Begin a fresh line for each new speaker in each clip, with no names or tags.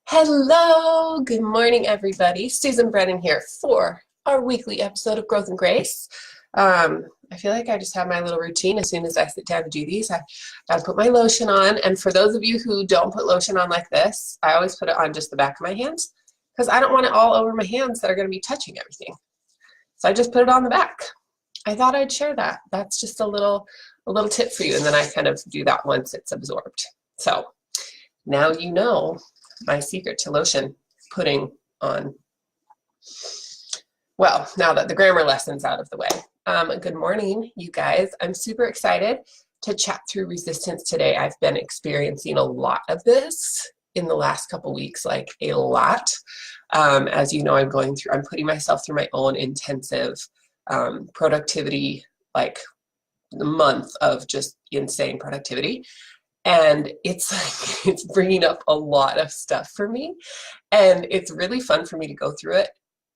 Hello, good morning, everybody. Susan Brennan here for our weekly episode of Growth and Grace. I feel like I just have my little routine. As soon as I sit down to do these, I gotta put my lotion on. And for those of you who don't put lotion on like this, I always put it on just the back of my hands because I don't want it all over my hands that are going to be touching everything. So I just put it on the back. I thought I'd share that. That's just a little tip for you, and then I kind of do that once it's absorbed. So now you know my secret to lotion putting on. Well, now that the grammar lesson's out of the way. Good morning, you guys. I'm super excited to chat through resistance today. I've been experiencing a lot of this in the last couple weeks, like a lot. As you know, I'm putting myself through my own intensive productivity, like the month of just insane productivity. And it's bringing up a lot of stuff for me. And it's really fun for me to go through it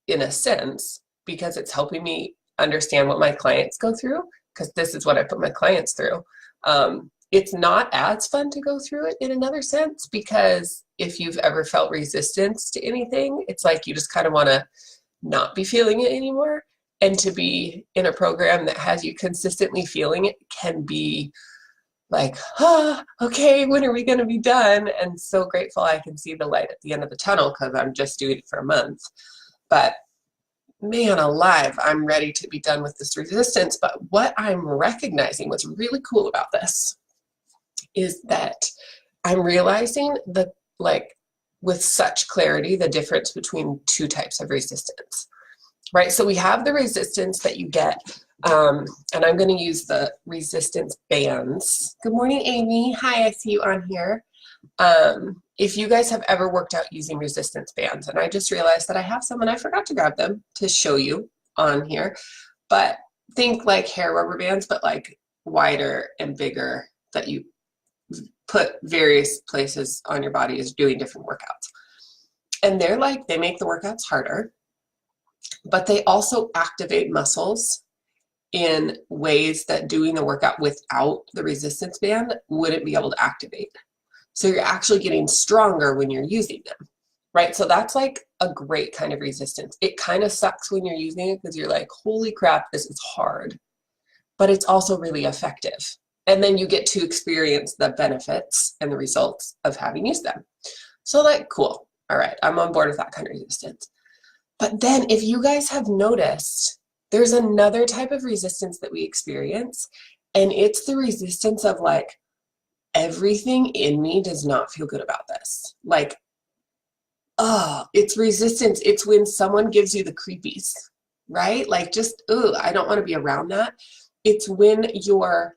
in a sense, because it's helping me understand what my clients go through, because this is what I put my clients through. It's not as fun to go through it in another sense, because if you've ever felt resistance to anything, it's like you just kind of want to not be feeling it anymore. And to be in a program that has you consistently feeling it can be like, okay, when are we going to be done? And so grateful I can see the light at the end of the tunnel, because I'm just doing it for a month. But man alive, I'm ready to be done with this resistance. But what I'm recognizing, what's really cool about this, is that I'm realizing that, like, with such clarity, the difference between two types of resistance, right? So we have the resistance that you get, and I'm going to use the resistance bands. Good morning, Amy. Hi, I see you on here. If you guys have ever worked out using resistance bands, and I just realized that I have some and I forgot to grab them to show you on here, but think like hair rubber bands, but like wider and bigger, that you put various places on your body as doing different workouts. And they make the workouts harder, but they also activate muscles in ways that doing the workout without the resistance band wouldn't be able to activate. So you're actually getting stronger when you're using them, right? So that's like a great kind of resistance. It kind of sucks when you're using it because you're like, holy crap, this is hard, but it's also really effective. And then you get to experience the benefits and the results of having used them. So like, cool. All right, I'm on board with that kind of resistance. But then if you guys have noticed, there's another type of resistance that we experience, and it's the resistance of like, everything in me does not feel good about this. Like, it's resistance. It's when someone gives you the creepies, right? Like, just, I don't want to be around that. It's when you're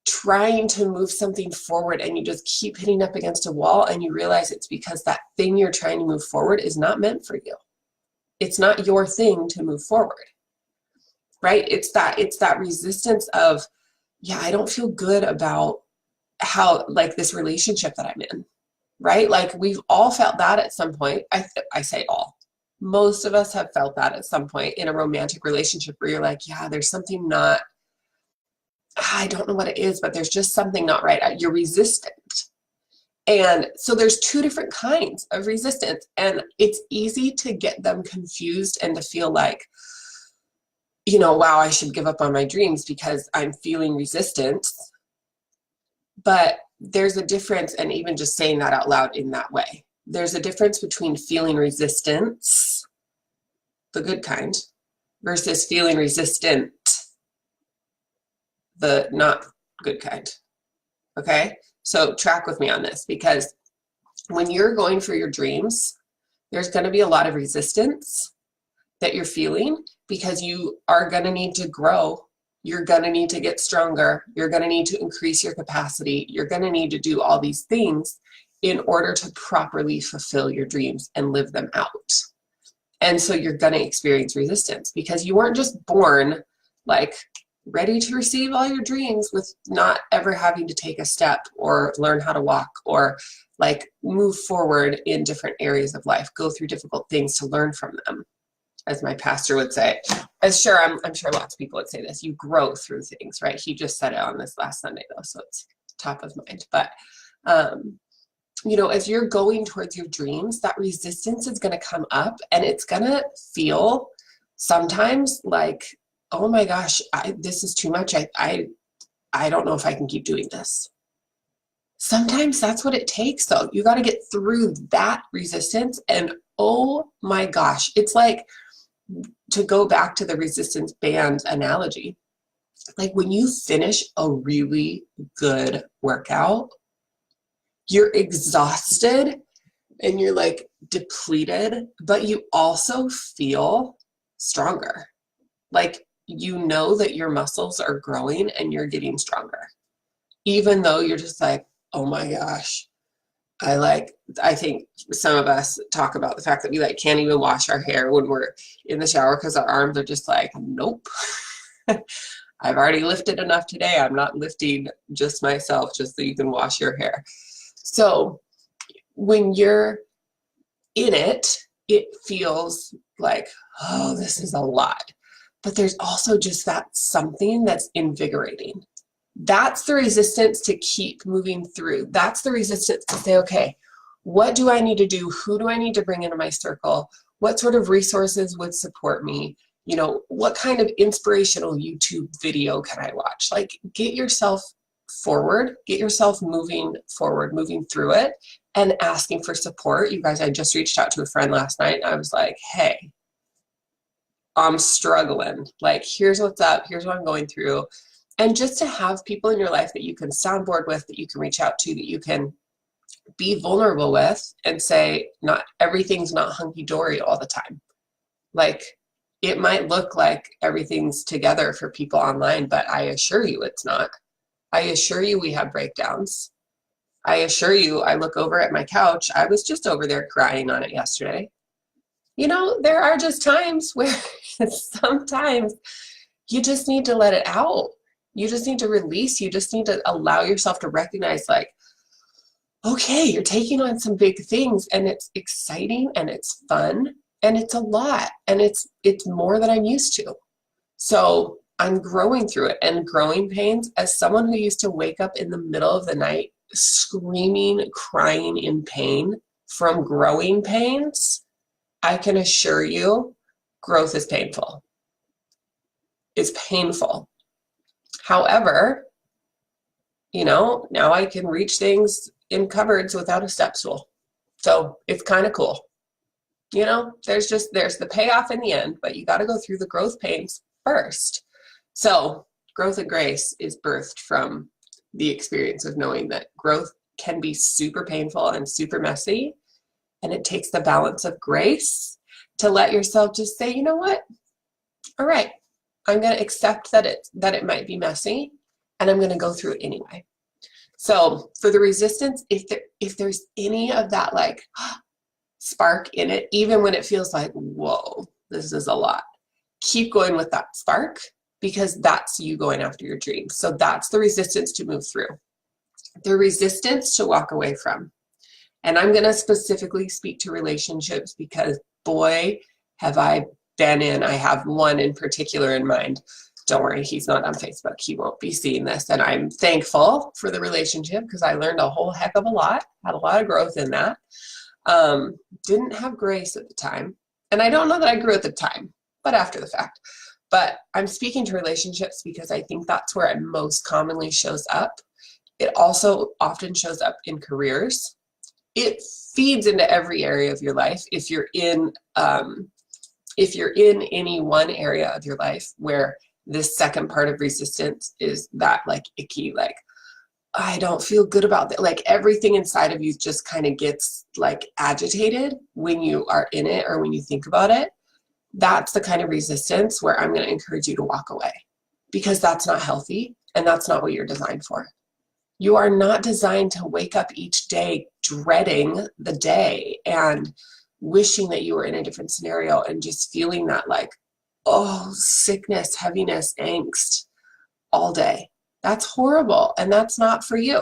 trying to move something forward and you just keep hitting up against a wall, and you realize it's because that thing you're trying to move forward is not meant for you. It's not your thing to move forward, right? It's that resistance of, yeah, I don't feel good about how, like, this relationship that I'm in, right? Like, we've all felt that at some point. I say all. Most of us have felt that at some point in a romantic relationship where you're like, yeah, there's something not, I don't know what it is, but there's just something not right. You're resistant. And so there's two different kinds of resistance, and it's easy to get them confused and to feel like, you know, wow, I should give up on my dreams because I'm feeling resistance. But there's a difference, and even just saying that out loud in that way, there's a difference between feeling resistance, the good kind, versus feeling resistant, the not good kind. Okay? So track with me on this, because when you're going for your dreams, there's going to be a lot of resistance that you're feeling, because you are going to need to grow. You're going to need to get stronger. You're going to need to increase your capacity. You're going to need to do all these things in order to properly fulfill your dreams and live them out. And so you're going to experience resistance, because you weren't just born like ready to receive all your dreams with not ever having to take a step or learn how to walk or like move forward in different areas of life, go through difficult things to learn from them. As my pastor would say, I'm sure lots of people would say this, you grow through things, right? He just said it on this last Sunday though, so it's top of mind. But as you're going towards your dreams, that resistance is going to come up, and it's going to feel sometimes like, oh my gosh, this is too much. I don't know if I can keep doing this. Sometimes that's what it takes, though. You got to get through that resistance, and oh my gosh, it's like, to go back to the resistance band analogy, like when you finish a really good workout, you're exhausted and you're like depleted, but you also feel stronger. Like, you know that your muscles are growing and you're getting stronger, even though you're just like, oh my gosh. I think some of us talk about the fact that we like can't even wash our hair when we're in the shower because our arms are just like, nope. I've already lifted enough today. I'm not lifting just myself just so you can wash your hair. So when you're in it, it feels like, oh, this is a lot. But there's also just that something that's invigorating. That's the resistance to keep moving through. That's the resistance to say, okay, what do I need to do? Who do I need to bring into my circle? What sort of resources would support me? What kind of inspirational YouTube video can I watch? Like, get yourself forward, get yourself moving forward, moving through it, and asking for support. You guys, I just reached out to a friend last night. I was like, hey, I'm struggling. Like, here's what's up. Here's what I'm going through. And just to have people in your life that you can soundboard with, that you can reach out to, that you can be vulnerable with and say, not everything's not hunky-dory all the time. Like, it might look like everything's together for people online, but I assure you it's not. I assure you we have breakdowns. I assure you, I look over at my couch. I was just over there crying on it yesterday. There are just times where sometimes you just need to let it out. You just need to release. You just need to allow yourself to recognize, like, okay, you're taking on some big things, and it's exciting and it's fun and it's a lot, and it's more than I'm used to. So I'm growing through it, and growing pains, as someone who used to wake up in the middle of the night screaming, crying in pain from growing pains, I can assure you growth is painful. It's painful. However, now I can reach things in cupboards without a step stool. So it's kind of cool. There's the payoff in the end, but you got to go through the growth pains first. So Growth and Grace is birthed from the experience of knowing that growth can be super painful and super messy. And it takes the balance of grace to let yourself just say, you know what? All right. I'm going to accept that it might be messy, and I'm going to go through it anyway. So for the resistance, if there's any of that like spark in it, even when it feels like, whoa, this is a lot, keep going with that spark, because that's you going after your dreams. So that's the resistance to move through. The resistance to walk away from. And I'm going to specifically speak to relationships because, boy, have I have one in particular in mind. Don't worry, he's not on Facebook. He won't be seeing this. And I'm thankful for the relationship because I learned a whole heck of a lot, had a lot of growth in that. Didn't have grace at the time. And I don't know that I grew at the time, but after the fact. But I'm speaking to relationships because I think that's where it most commonly shows up. It also often shows up in careers. It feeds into every area of your life. If you're in any one area of your life where this second part of resistance is that like icky, like, I don't feel good about that. Like everything inside of you just kind of gets like agitated when you are in it or when you think about it. That's the kind of resistance where I'm going to encourage you to walk away, because that's not healthy and that's not what you're designed for. You are not designed to wake up each day dreading the day and wishing that you were in a different scenario and just feeling that like, oh, sickness, heaviness, angst all day. That's horrible, and that's not for you.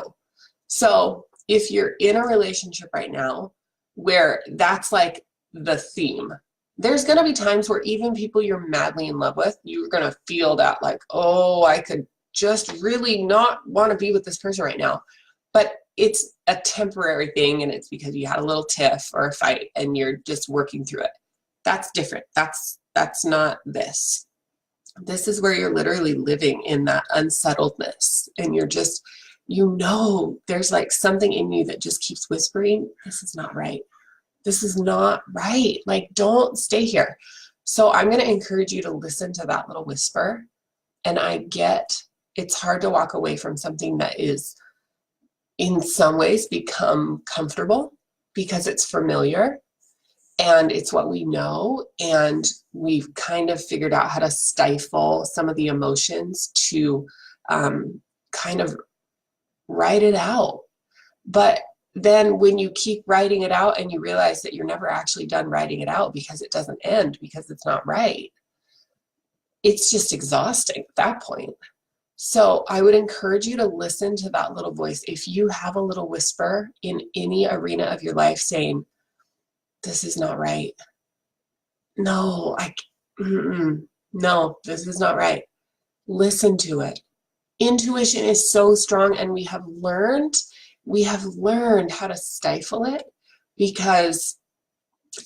So if you're in a relationship right now where that's like the theme, there's going to be times where even people you're madly in love with, you're going to feel that like, oh, I could just really not want to be with this person right now. But it's a temporary thing and it's because you had a little tiff or a fight and you're just working through it. That's different. That's not this. This is where you're literally living in that unsettledness, and you're just, there's like something in you that just keeps whispering, this is not right. This is not right. Like, don't stay here. So I'm going to encourage you to listen to that little whisper. And I get it's hard to walk away from something that is in some ways become comfortable because it's familiar and it's what we know, and we've kind of figured out how to stifle some of the emotions to kind of write it out. But then when you keep writing it out and you realize that you're never actually done writing it out because it doesn't end, because it's not right, it's just exhausting at that point. So I would encourage you to listen to that little voice. If you have a little whisper in any arena of your life saying, this is not right. No, no, this is not right. Listen to it. Intuition is so strong, and we have learned how to stifle it because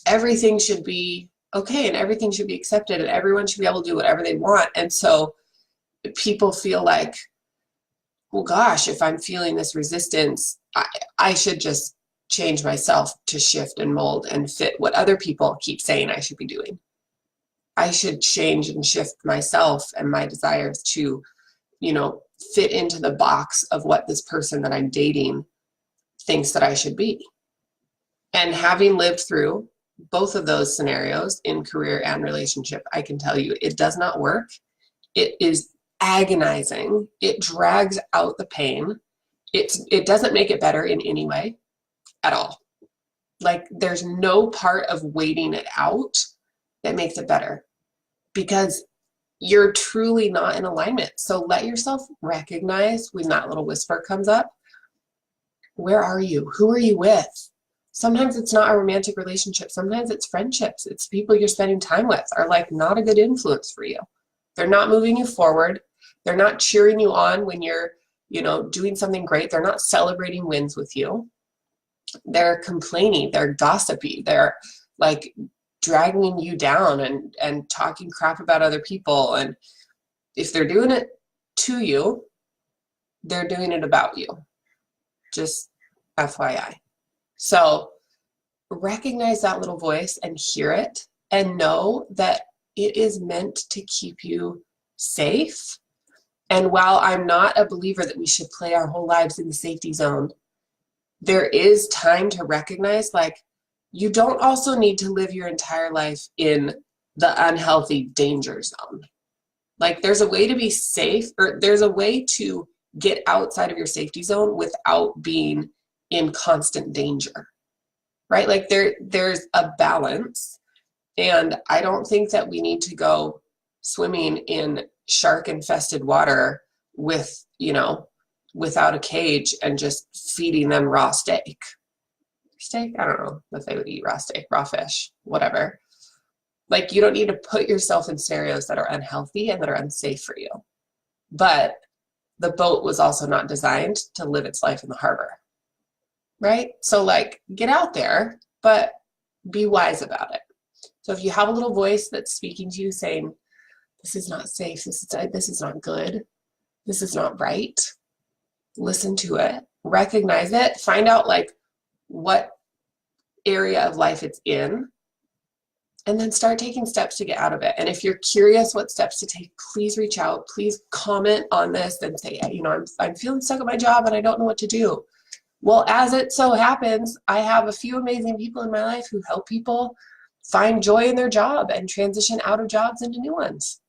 everything should be okay and everything should be accepted and everyone should be able to do whatever they want. And so people feel like, well, gosh, if I'm feeling this resistance, I should just change myself to shift and mold and fit what other people keep saying I should be doing. I should change and shift myself and my desires to, fit into the box of what this person that I'm dating thinks that I should be. And having lived through both of those scenarios in career and relationship, I can tell you it does not work. It is agonizing. It drags out the pain. It doesn't make it better in any way at all. Like, there's no part of waiting it out that makes it better because you're truly not in alignment. So let yourself recognize when that little whisper comes up. Where are you? Who are you with? Sometimes it's not a romantic relationship. Sometimes it's friendships. It's people you're spending time with are like not a good influence for you. They're not moving you forward. They're not cheering you on when you're, doing something great. They're not celebrating wins with you. They're complaining. They're gossipy. They're like dragging you down and talking crap about other people. And if they're doing it to you, they're doing it about you. Just FYI. So recognize that little voice and hear it and know that it is meant to keep you safe. And while I'm not a believer that we should play our whole lives in the safety zone, there is time to recognize, like, you don't also need to live your entire life in the unhealthy danger zone. Like, there's a way to be safe, or there's a way to get outside of your safety zone without being in constant danger, right? Like, there's a balance. And I don't think that we need to go swimming in shark-infested water with, without a cage and just feeding them raw steak. Steak? I don't know if they would eat raw steak, raw fish, whatever. Like, you don't need to put yourself in scenarios that are unhealthy and that are unsafe for you. But the boat was also not designed to live its life in the harbor, right? So, like, get out there, but be wise about it. So if you have a little voice that's speaking to you saying, this is not safe, this is not good, this is not right, listen to it, recognize it, find out like what area of life it's in, and then start taking steps to get out of it. And if you're curious what steps to take, please reach out, please comment on this and say, I'm feeling stuck at my job and I don't know what to do. Well, as it so happens, I have a few amazing people in my life who help people find joy in their job and transition out of jobs into new ones.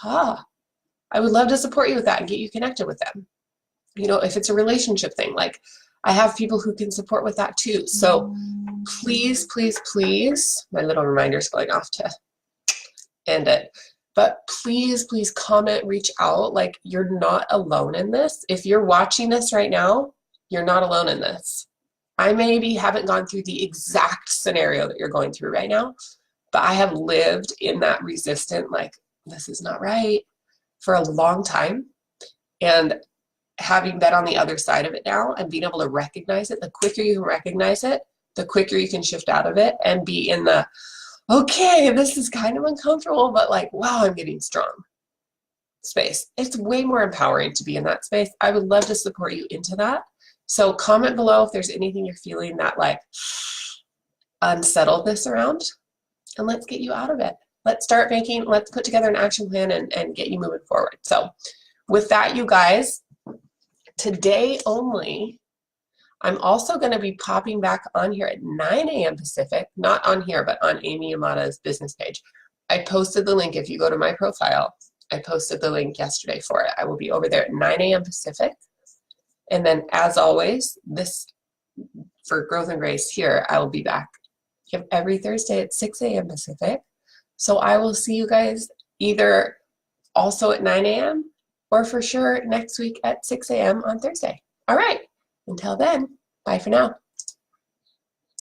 I would love to support you with that and get you connected with them. If it's a relationship thing, like, I have people who can support with that too. So please, please, please, my little reminder's going off to end it. But please, please comment, reach out. Like, you're not alone in this. If you're watching this right now, you're not alone in this. I maybe haven't gone through the exact scenario that you're going through right now, but I have lived in that resistant, like, this is not right, for a long time. And having been on the other side of it now and being able to recognize it, the quicker you can recognize it, the quicker you can shift out of it and be in the, okay, this is kind of uncomfortable, but like, wow, I'm getting strong space. It's way more empowering to be in that space. I would love to support you into that. So comment below if there's anything you're feeling that like unsettled this around, and let's get you out of it. Let's put together an action plan and get you moving forward. So with that, you guys, today only, I'm also going to be popping back on here at 9 a.m. Pacific, not on here, but on Amy Amata's business page. I posted the link. If you go to my profile, I posted the link yesterday for it. I will be over there at 9 a.m. Pacific. And then as always, for Growth and Grace here, I will be back every Thursday at 6 a.m. Pacific. So I will see you guys either also at 9 a.m. or for sure next week at 6 a.m. on Thursday. All right. Until then, bye for now.